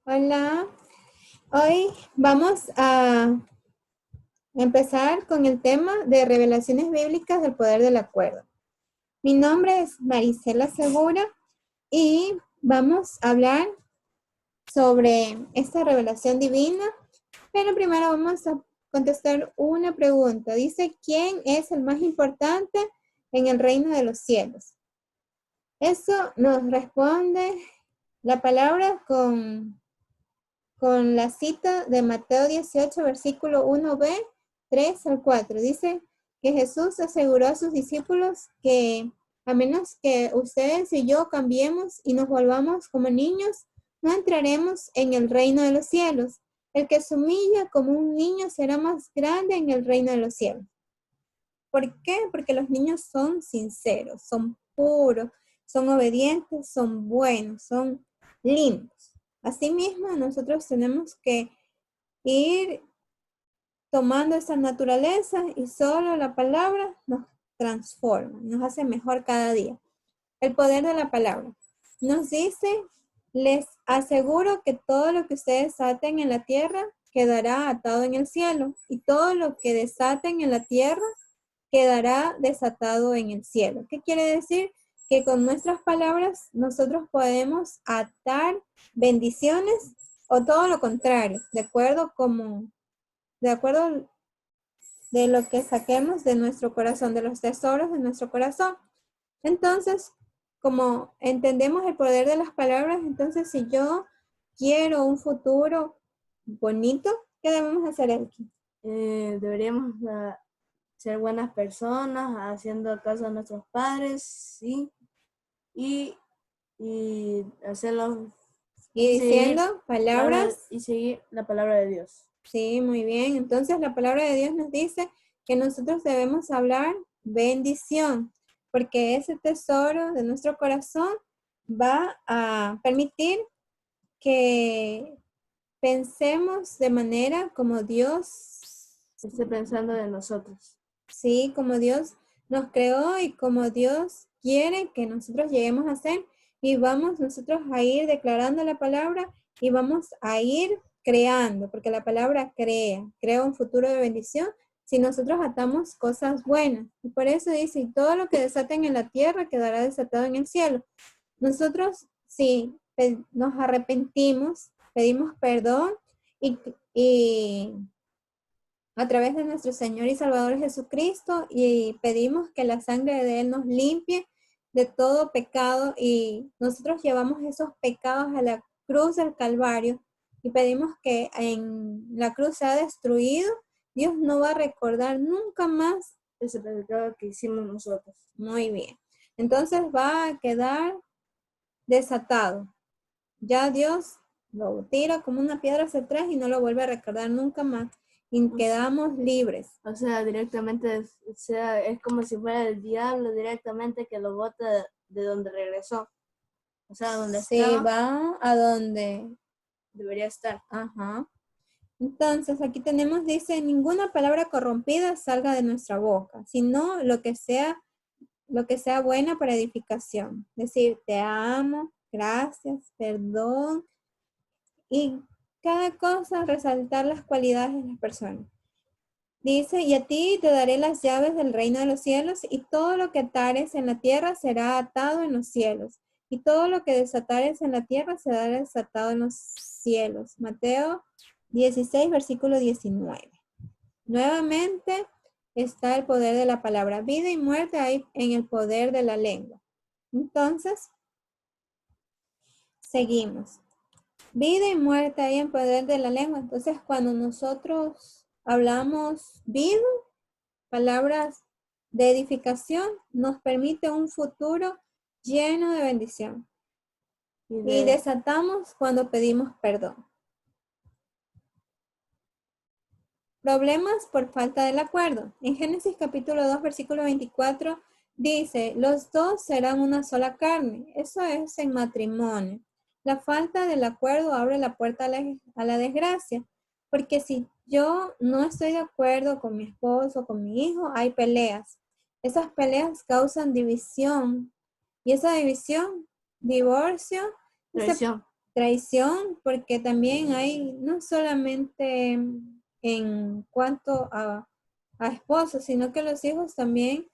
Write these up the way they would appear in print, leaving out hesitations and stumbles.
Hola, hoy vamos a empezar con el tema de revelaciones bíblicas del poder del acuerdo. Mi nombre es Marisela Segura y vamos a hablar sobre esta revelación divina, pero primero vamos a contestar una pregunta. Dice, ¿quién es el más importante en el reino de los cielos? Eso nos responde la palabra con la cita de Mateo 18, versículo 1b, 3 al 4. Dice que Jesús aseguró a sus discípulos que a menos que ustedes y yo cambiemos y nos volvamos como niños, no entraremos en el reino de los cielos. El que se humilla como un niño será más grande en el reino de los cielos. ¿Por qué? Porque los niños son sinceros, son puros, son obedientes, son buenos, son lindos. Asimismo, nosotros tenemos que ir tomando esa naturaleza y solo la palabra nos transforma, nos hace mejor cada día. El poder de la palabra. Nos dice, les aseguro que todo lo que ustedes aten en la tierra quedará atado en el cielo y todo lo que desaten en la tierra quedará desatado en el cielo. ¿Qué quiere decir? Que con nuestras palabras nosotros podemos atar bendiciones o todo lo contrario, de acuerdo de lo que saquemos de nuestro corazón, de los tesoros de nuestro corazón. Entonces, como entendemos el poder de las palabras, entonces si yo quiero un futuro bonito, ¿qué debemos hacer aquí? Deberíamos ser buenas personas, haciendo caso a nuestros padres, sí, y hacerlo Y diciendo palabras. y seguir la palabra de Dios. Sí, muy bien. Entonces la palabra de Dios nos dice que nosotros debemos hablar bendición, porque ese tesoro de nuestro corazón va a permitir que pensemos de manera como Dios, Esté pensando de nosotros. sí, como Dios nos creó y como Dios quiere que nosotros lleguemos a ser, y vamos nosotros a ir declarando la palabra y vamos a ir creando, porque la palabra crea un futuro de bendición si nosotros atamos cosas buenas. Y por eso dice, y todo lo que desaten en la tierra quedará desatado en el cielo. Nosotros, sí, nos arrepentimos, pedimos perdón y a través de nuestro Señor y Salvador Jesucristo, y pedimos que la sangre de Él nos limpie de todo pecado, y nosotros llevamos esos pecados a la cruz del Calvario y pedimos que en la cruz sea destruido. Dios no va a recordar nunca más ese pecado que hicimos nosotros. Muy bien. Entonces va a quedar desatado. Ya Dios lo tira como una piedra hacia atrás y no lo vuelve a recordar nunca más. Y quedamos libres. O sea, directamente, es como si fuera el diablo directamente que lo bota de donde regresó. O sea, donde Sí, estaba, va a donde debería estar. Ajá. Entonces, aquí tenemos, dice, ninguna palabra corrompida salga de nuestra boca, sino lo que sea buena para edificación. Decir, te amo, gracias, perdón, y cada cosa resaltar las cualidades de las personas. Dice, y a ti te daré las llaves del reino de los cielos, y todo lo que atares en la tierra será atado en los cielos, y todo lo que desatares en la tierra será desatado en los cielos. Mateo 16, versículo 19. Nuevamente está el poder de la palabra. Vida y muerte hay en el poder de la lengua. Entonces, seguimos. Vida y muerte hay en poder de la lengua. Entonces, cuando nosotros hablamos vida, palabras de edificación, nos permite un futuro lleno de bendición. Y desatamos cuando pedimos perdón. Problemas por falta del acuerdo. En Génesis capítulo 2, versículo 24, dice, los dos serán una sola carne. Eso es en matrimonio. La falta del acuerdo abre la puerta a la desgracia, porque si yo no estoy de acuerdo con mi esposo, con mi hijo, hay peleas. Esas peleas causan división, y esa división, divorcio, Traición. traición, porque también hay, no solamente en cuanto a esposos, sino que los hijos también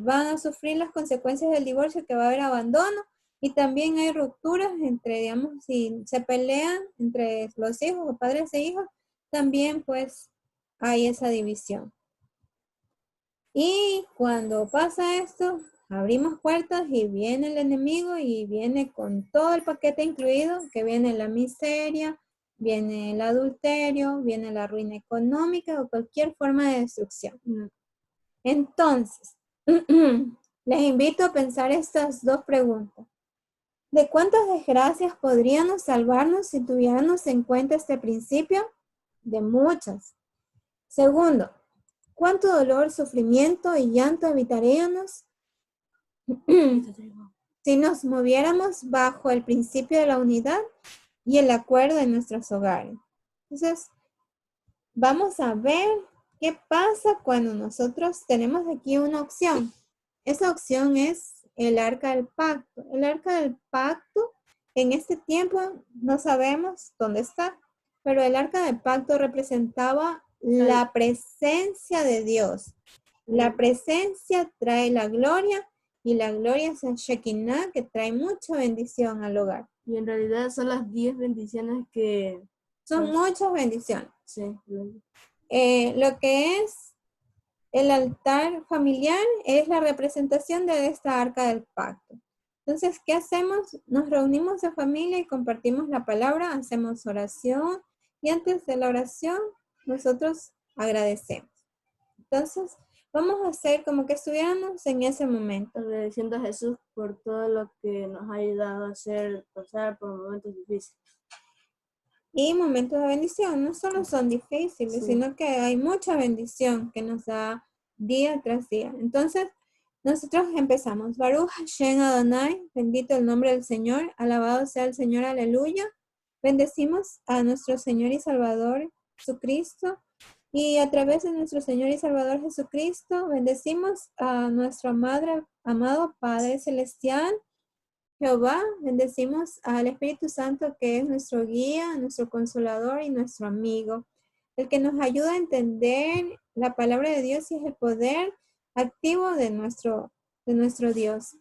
van a sufrir las consecuencias del divorcio, que va a haber abandono, y también hay rupturas entre, digamos, si se pelean entre los hijos o padres e hijos, también pues hay esa división. Y cuando pasa esto, abrimos puertas y viene el enemigo y viene con todo el paquete incluido, que viene la miseria, viene el adulterio, viene la ruina económica o cualquier forma de destrucción. Entonces, les invito a pensar estas dos preguntas. ¿De cuántas desgracias podríamos salvarnos si tuviéramos en cuenta este principio? De muchas. Segundo, ¿cuánto dolor, sufrimiento y llanto evitaríamos si nos moviéramos bajo el principio de la unidad y el acuerdo en nuestros hogares? Entonces, vamos a ver qué pasa cuando nosotros tenemos aquí una opción. Esa opción es el arca del pacto. El arca del pacto, en este tiempo no sabemos dónde está, pero el arca del pacto representaba la presencia de Dios. La presencia trae la gloria y la gloria es el Shekinah, que trae mucha bendición al hogar. Y en realidad son las 10 bendiciones que... Son muchas bendiciones. Sí. Lo que es el altar familiar es la representación de esta arca del pacto. Entonces, ¿qué hacemos? Nos reunimos en familia y compartimos la palabra, hacemos oración y antes de la oración nosotros agradecemos. Entonces, vamos a hacer como que estuviéramos en ese momento. Agradeciendo a Jesús por todo lo que nos ha ayudado a hacer pasar por momentos difíciles. Y momentos de bendición, no solo son difíciles, sino que hay mucha bendición que nos da día tras día. Entonces, nosotros empezamos. Baruch Hashem Adonai, bendito el nombre del Señor, alabado sea el Señor, aleluya. Bendecimos a nuestro Señor y Salvador Jesucristo. Y a través de nuestro Señor y Salvador Jesucristo, bendecimos a nuestro amado Padre Celestial, Jehová. Bendecimos al Espíritu Santo, que es nuestro guía, nuestro consolador y nuestro amigo, el que nos ayuda a entender la palabra de Dios y es el poder activo de nuestro Dios.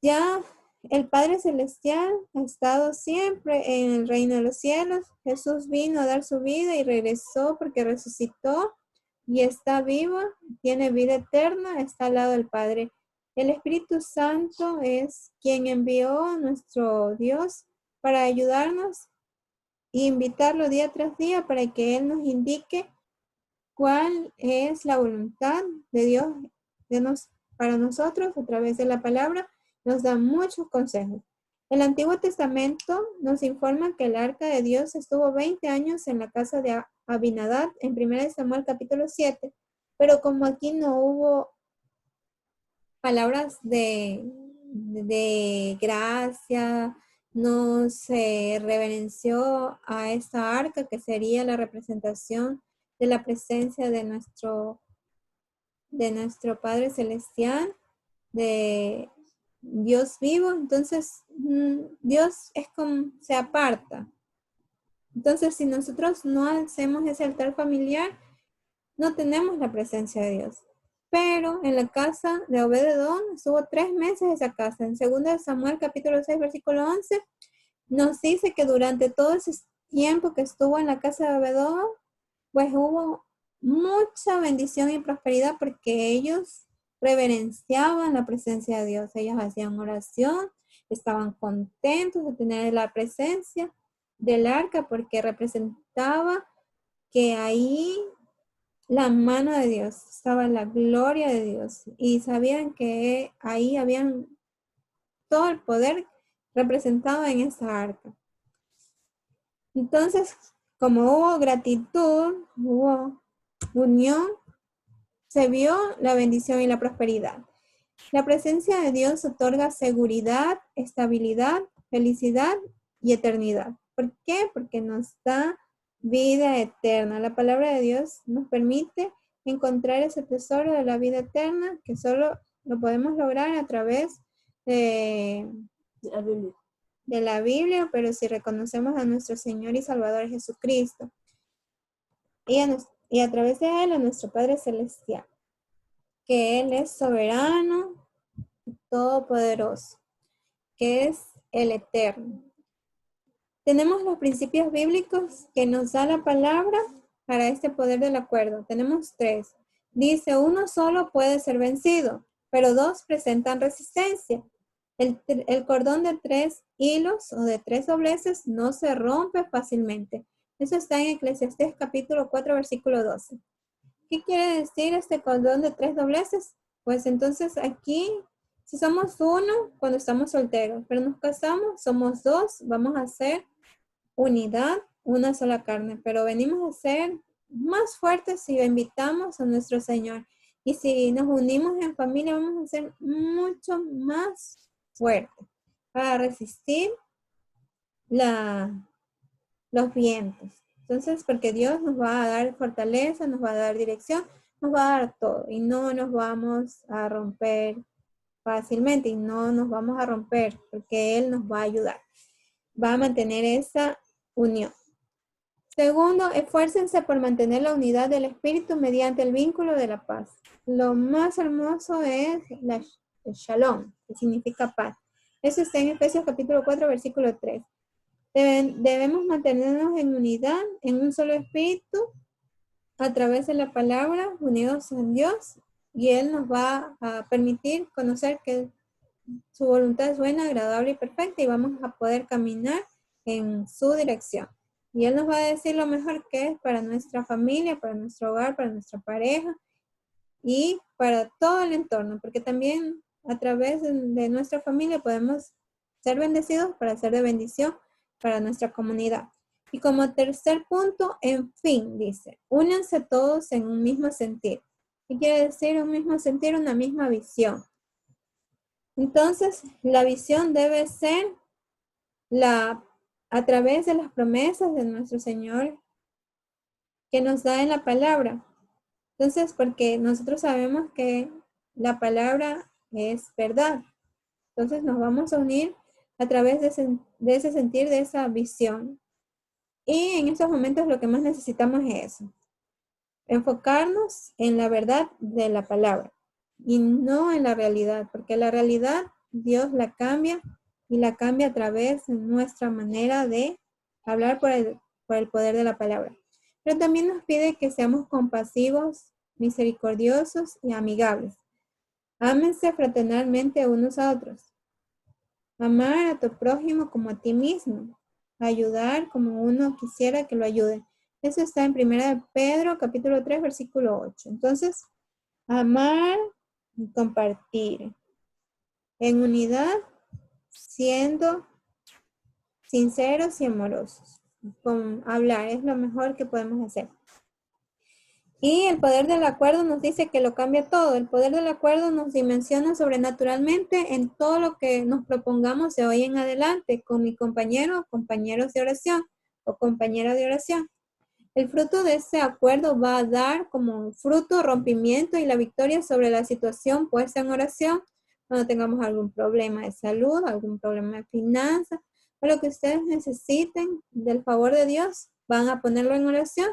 Ya el Padre Celestial ha estado siempre en el reino de los cielos. Jesús vino a dar su vida y regresó porque resucitó y está vivo, tiene vida eterna, está al lado del Padre. El Espíritu Santo es quien envió a nuestro Dios para ayudarnos e invitarlo día tras día para que Él nos indique cuál es la voluntad de Dios para nosotros a través de la palabra. Nos da muchos consejos. El Antiguo Testamento nos informa que el arca de Dios estuvo 20 años en la casa de Abinadab en 1 Samuel capítulo 7, pero como aquí no hubo palabras de gracia, no se reverenció a esta arca que sería la representación de la presencia de nuestro Padre Celestial, de Dios vivo. Entonces Dios es como se aparta. Entonces, si nosotros no hacemos ese altar familiar, no tenemos la presencia de Dios. Pero en la casa de Obed-edom estuvo 3 meses esa casa. En 2 Samuel capítulo 6 versículo 11 nos dice que durante todo ese tiempo que estuvo en la casa de Obed-edom, pues hubo mucha bendición y prosperidad porque ellos reverenciaban la presencia de Dios. Ellos hacían oración, estaban contentos de tener la presencia del arca porque representaba que ahí la mano de Dios, estaba la gloria de Dios y sabían que ahí habían todo el poder representado en esa arca. Entonces, como hubo gratitud, hubo unión, se vio la bendición y la prosperidad. La presencia de Dios otorga seguridad, estabilidad, felicidad y eternidad. ¿Por qué? Porque nos da vida eterna. La palabra de Dios nos permite encontrar ese tesoro de la vida eterna que solo lo podemos lograr a través de la Biblia. de la Biblia, pero si reconocemos a nuestro Señor y Salvador Jesucristo y a través de Él a nuestro Padre Celestial, que Él es soberano, todopoderoso, que es el eterno. Tenemos los principios bíblicos que nos da la palabra para este poder del acuerdo. Tenemos 3. Dice, uno solo puede ser vencido, pero 2 presentan resistencia. El cordón de 3 hilos o de 3 dobleces no se rompe fácilmente. Eso está en Eclesiastés capítulo 4, versículo 12. ¿Qué quiere decir este cordón de 3 dobleces? Pues entonces aquí, si somos uno, cuando estamos solteros, pero nos casamos, somos 2, vamos a hacer unidad, una sola carne, pero venimos a ser más fuertes si invitamos a nuestro Señor. Y si nos unimos en familia, vamos a ser mucho más fuertes para resistir los vientos. Entonces, porque Dios nos va a dar fortaleza, nos va a dar dirección, nos va a dar todo y no nos vamos a romper fácilmente y no nos vamos a romper porque Él nos va a ayudar. Va a mantener esa unión. Segundo, esfuércense por mantener la unidad del espíritu mediante el vínculo de la paz. Lo más hermoso es el shalom, que significa paz. Eso está en Efesios capítulo 4, versículo 3. Debemos mantenernos en unidad, en un solo espíritu, a través de la palabra, unidos en Dios, y Él nos va a permitir conocer que su voluntad es buena, agradable y perfecta, y vamos a poder caminar en su dirección. Y Él nos va a decir lo mejor que es para nuestra familia, para nuestro hogar, para nuestra pareja y para todo el entorno, porque también a través de nuestra familia podemos ser bendecidos para ser de bendición para nuestra comunidad. Y como tercer punto, en fin, dice, únanse todos en un mismo sentir. ¿Qué quiere decir un mismo sentir? Una misma visión. Entonces, la visión debe ser a través de las promesas de nuestro Señor que nos da en la palabra. Entonces, porque nosotros sabemos que la palabra es verdad. Entonces, nos vamos a unir a través de ese sentir, de esa visión. Y en estos momentos lo que más necesitamos es eso. Enfocarnos en la verdad de la palabra y no en la realidad, porque la realidad Dios la cambia y la cambia a través de nuestra manera de hablar por el poder de la palabra. Pero también nos pide que seamos compasivos, misericordiosos y amigables. Ámense fraternalmente unos a otros. Amar a tu prójimo como a ti mismo. Ayudar como uno quisiera que lo ayude. Eso está en 1 Pedro capítulo 3 versículo 8. Entonces, amar y compartir en unidad, siendo sinceros y amorosos. Con hablar es lo mejor que podemos hacer. Y el poder del acuerdo nos dice que lo cambia todo. El poder del acuerdo nos dimensiona sobrenaturalmente en todo lo que nos propongamos de hoy en adelante con mi compañero, compañeros de oración o compañera de oración. El fruto de ese acuerdo va a dar como fruto rompimiento y la victoria sobre la situación puesta en oración cuando tengamos algún problema de salud, algún problema de finanzas, o lo que ustedes necesiten del favor de Dios, van a ponerlo en oración.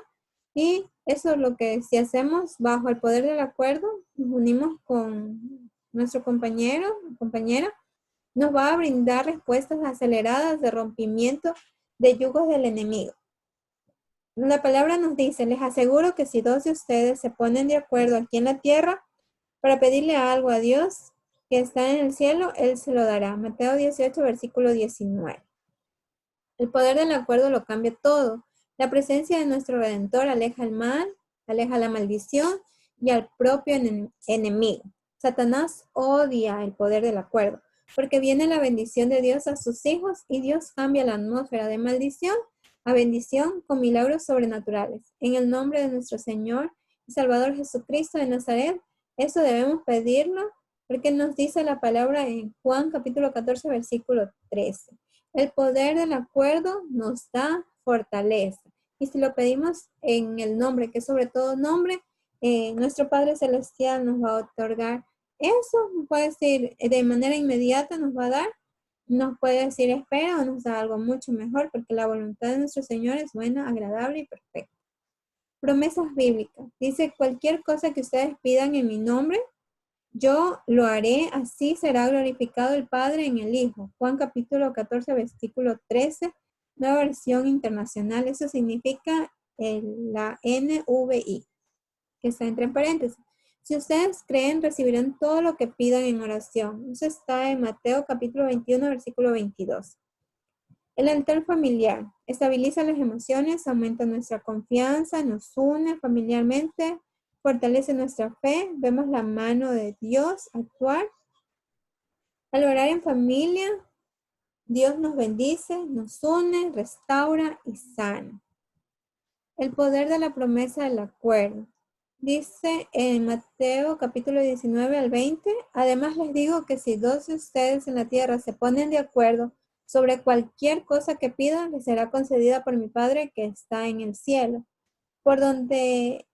Y eso es lo que si hacemos bajo el poder del acuerdo, nos unimos con nuestro compañero o compañera, nos va a brindar respuestas aceleradas de rompimiento de yugos del enemigo. La palabra nos dice, les aseguro que si 2 de ustedes se ponen de acuerdo aquí en la tierra para pedirle algo a Dios que está en el cielo, Él se lo dará. Mateo 18, versículo 19. El poder del acuerdo lo cambia todo. La presencia de nuestro Redentor aleja el mal, aleja la maldición y al propio enemigo. Satanás odia el poder del acuerdo, porque viene la bendición de Dios a sus hijos y Dios cambia la atmósfera de maldición a bendición con milagros sobrenaturales. En el nombre de nuestro Señor y Salvador Jesucristo de Nazaret, eso debemos pedirlo, porque nos dice la palabra en Juan capítulo 14, versículo 13. El poder del acuerdo nos da fortaleza. Y si lo pedimos en el nombre, que es sobre todo nombre, nuestro Padre Celestial nos va a otorgar eso, puede decir, de manera inmediata nos va a dar nos puede decir espera o nos da algo mucho mejor, porque la voluntad de nuestro Señor es buena, agradable y perfecta. Promesas bíblicas. Dice, cualquier cosa que ustedes pidan en mi nombre, yo lo haré, así será glorificado el Padre en el Hijo. Juan capítulo 14, versículo 13, nueva versión internacional. Eso significa la NVI, que está entre paréntesis. Si ustedes creen, recibirán todo lo que pidan en oración. Eso está en Mateo capítulo 21, versículo 22. El altar familiar estabiliza las emociones, aumenta nuestra confianza, nos une familiarmente, fortalece nuestra fe, vemos la mano de Dios actuar. Al orar en familia, Dios nos bendice, nos une, restaura y sana. El poder de la promesa del acuerdo. Dice en Mateo capítulo 19 al 20, además les digo que si dos de ustedes en la tierra se ponen de acuerdo sobre cualquier cosa que pidan, les será concedida por mi Padre que está en el cielo. Porque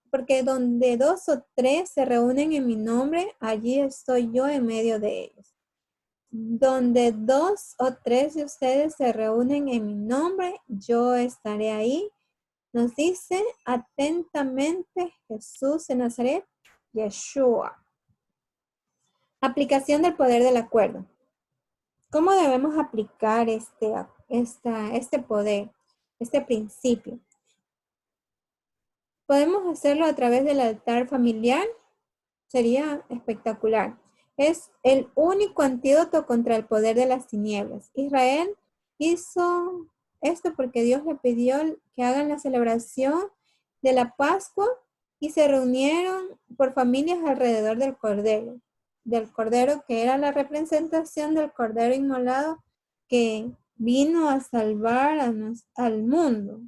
donde dos o tres se reúnen en mi nombre, allí estoy yo en medio de ellos. Donde dos o tres de ustedes se reúnen en mi nombre, yo estaré ahí. Nos dice atentamente Jesús de Nazaret, Yeshua. Aplicación del poder del acuerdo. ¿Cómo debemos aplicar este poder, este principio? Podemos hacerlo a través del altar familiar. Sería espectacular. Es el único antídoto contra el poder de las tinieblas. Israel hizo esto porque Dios le pidió que hagan la celebración de la Pascua y se reunieron por familias alrededor del Cordero que era la representación del Cordero inmolado que vino a salvar al mundo,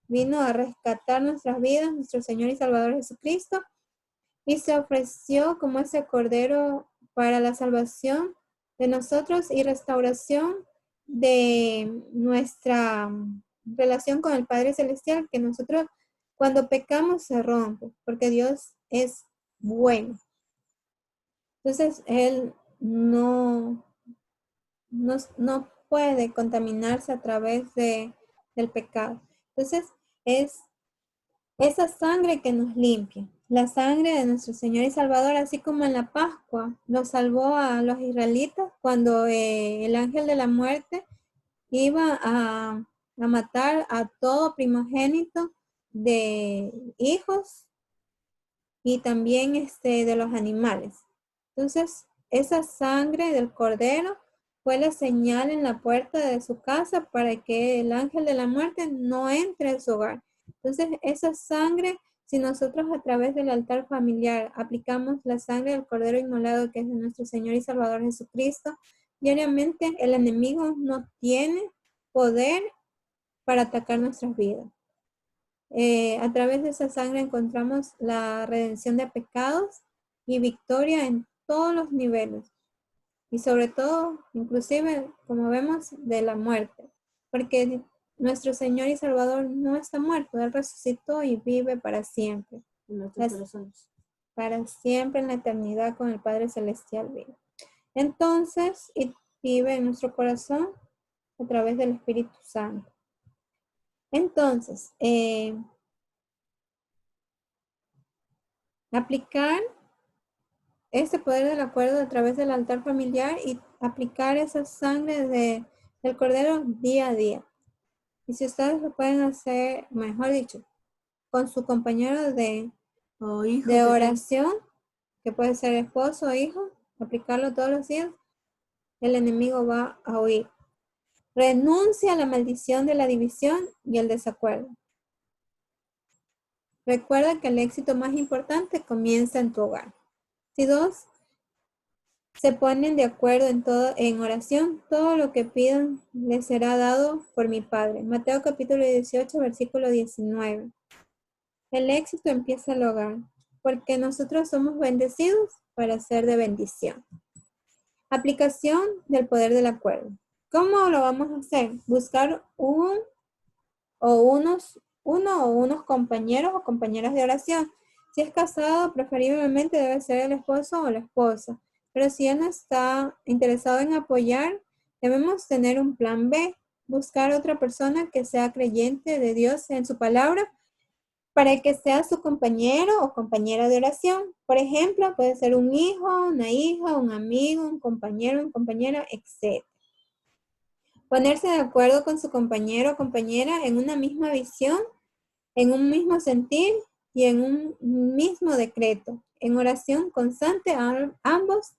vino a rescatar nuestras vidas, nuestro Señor y Salvador Jesucristo, y se ofreció como ese Cordero para la salvación de nosotros y restauración de nuestra relación con el Padre Celestial, que nosotros cuando pecamos se rompe, porque Dios es bueno. Entonces, Él no puede contaminarse a través del pecado. Entonces, es esa sangre que nos limpia, la sangre de nuestro Señor y Salvador, así como en la Pascua nos salvó a los israelitas cuando el ángel de la muerte iba a matar a todo primogénito de hijos y también de los animales. Entonces, esa sangre del cordero fue la señal en la puerta de su casa para que el ángel de la muerte no entre en su hogar. Entonces, esa sangre, si nosotros a través del altar familiar aplicamos la sangre del Cordero Inmolado, que es de nuestro Señor y Salvador Jesucristo, diariamente el enemigo no tiene poder para atacar nuestras vidas. A través de esa sangre encontramos la redención de pecados y victoria en todos los niveles. Y sobre todo, inclusive, como vemos, de la muerte. Porque nuestro Señor y Salvador no está muerto, Él resucitó y vive para siempre. Para siempre en la eternidad con el Padre Celestial vive. Entonces, y vive en nuestro corazón a través del Espíritu Santo. Entonces, aplicar este poder del acuerdo a través del altar familiar y aplicar esa sangre del Cordero día a día. Y si ustedes lo pueden hacer, mejor dicho, con su compañero de oración, que puede ser esposo o hijo, aplicarlo todos los días, el enemigo va a huir. Renuncia a la maldición de la división y el desacuerdo. Recuerda que el éxito más importante comienza en tu hogar. Si dos se ponen de acuerdo en oración, todo lo que pidan les será dado por mi Padre. Mateo capítulo 18, versículo 19. El éxito empieza en el hogar, porque nosotros somos bendecidos para ser de bendición. Aplicación del poder del acuerdo. ¿Cómo lo vamos a hacer? Buscar uno o unos compañeros o compañeras de oración. Si es casado, preferiblemente debe ser el esposo o la esposa. Pero si él no está interesado en apoyar, Debemos tener un plan B, buscar otra persona que sea creyente de Dios en su palabra para que sea su compañero o compañera de oración. Por ejemplo, puede ser un hijo, una hija, un amigo, un compañero, una compañera, etc. Ponerse de acuerdo con su compañero o compañera en una misma visión, en un mismo sentir y en un mismo decreto. En oración constante ambos,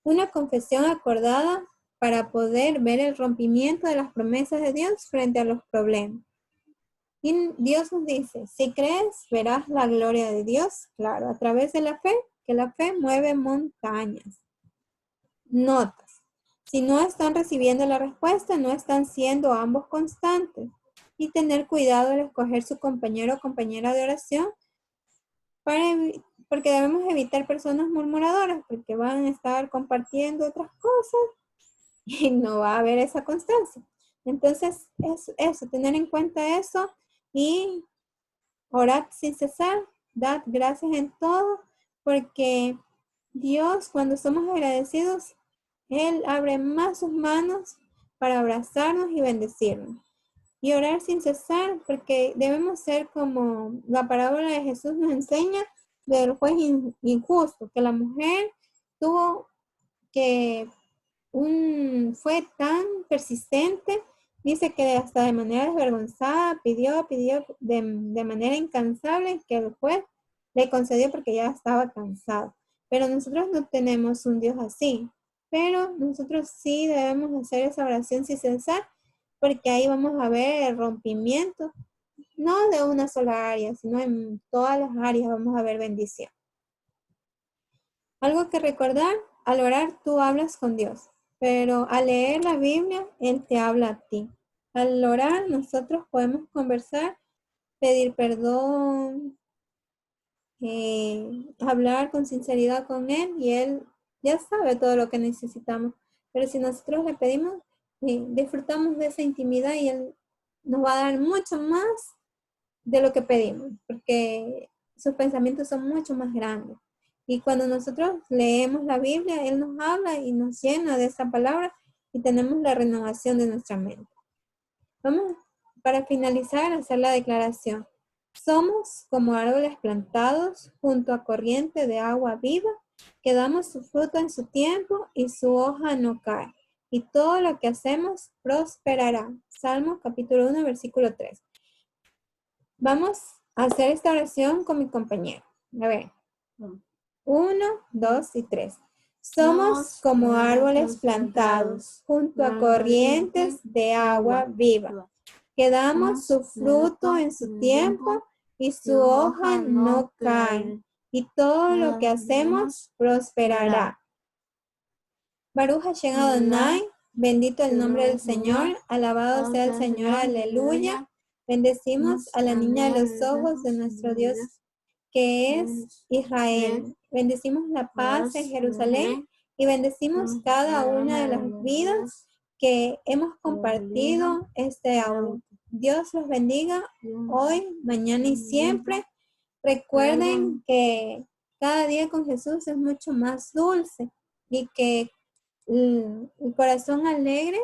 una confesión acordada para poder ver el rompimiento de las promesas de Dios frente a los problemas. Y Dios nos dice, si crees, verás la gloria de Dios, claro, a través de la fe, que la fe mueve montañas. Notas. Si no están recibiendo la respuesta, no están siendo ambos constantes. Y tener cuidado al escoger su compañero o compañera de oración, porque debemos evitar personas murmuradoras, porque van a estar compartiendo otras cosas y no va a haber esa constancia. Entonces, es eso, tener en cuenta eso y orad sin cesar, dad gracias en todo, porque Dios, cuando somos agradecidos, Él abre más sus manos para abrazarnos y bendecirnos. Y orar sin cesar, porque debemos ser como la parábola de Jesús nos enseña del juez injusto, que la mujer tuvo que fue tan persistente, dice que hasta de manera desvergonzada pidió de manera incansable que el juez le concedió porque ya estaba cansado. Pero nosotros no tenemos un Dios así, pero nosotros sí debemos hacer esa oración sin cesar, porque ahí vamos a ver el rompimiento, no de una sola área, sino en todas las áreas vamos a ver bendición. Algo que recordar, al orar tú hablas con Dios, pero al leer la Biblia, Él te habla a ti. Al orar nosotros podemos conversar, pedir perdón, hablar con sinceridad con Él y Él ya sabe todo lo que necesitamos. Pero si nosotros le pedimos, disfrutamos de esa intimidad y Él nos va a dar mucho más de lo que pedimos, porque sus pensamientos son mucho más grandes. Y cuando nosotros leemos la Biblia, Él nos habla y nos llena de esa palabra y tenemos la renovación de nuestra mente. Vamos, para finalizar, a hacer la declaración. Somos como árboles plantados junto a corriente de agua viva, que damos su fruto en su tiempo y su hoja no cae. Y todo lo que hacemos prosperará. Salmo capítulo 1, versículo 3. Vamos a hacer esta oración con mi compañero. A ver. 1, 2 y 3. Somos como árboles plantados junto a corrientes de agua viva, que damos su fruto en su tiempo y su hoja no cae, y todo lo que hacemos prosperará. Baruch Hashem Adonai, bendito el nombre del Señor, alabado sea el Señor, aleluya. Bendecimos a la niña de los ojos de nuestro Dios, que es Israel. Bendecimos la paz en Jerusalén y bendecimos cada una de las vidas que hemos compartido este audio. Dios los bendiga hoy, mañana y siempre. Recuerden que cada día con Jesús es mucho más dulce y que el corazón alegre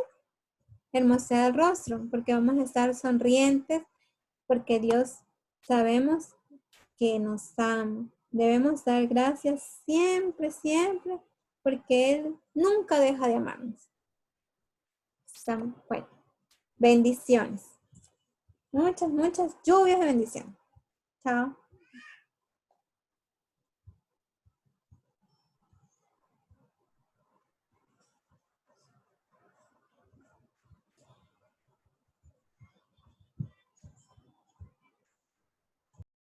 hermosea el rostro, porque vamos a estar sonrientes, porque Dios sabemos que nos ama. Debemos dar gracias siempre, siempre, porque Él nunca deja de amarnos. Bueno, bendiciones. Muchas, muchas lluvias de bendición. Chao.